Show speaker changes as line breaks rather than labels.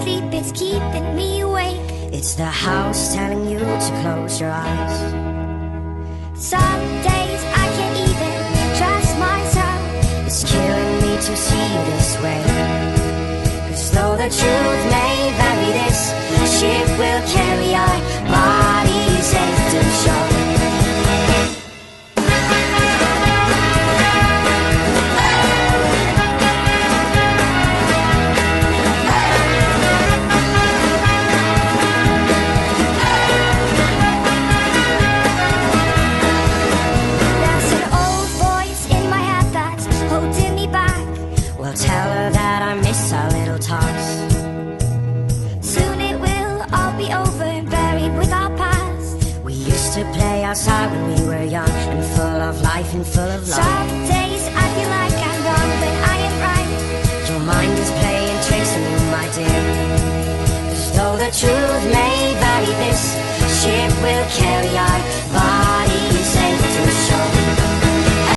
sleep, it's keeping me awake.
It's the house telling you to close your eyes.
Some days I can't even trust myself.
It's killing me to see you this way. 'Cause though the truth may vary, this ship will carry our bodies safe to shore. Tell her that I miss our little talks.
Soon it will all be over, buried with our past.
We used to play outside when we were young, and full of life and full of love.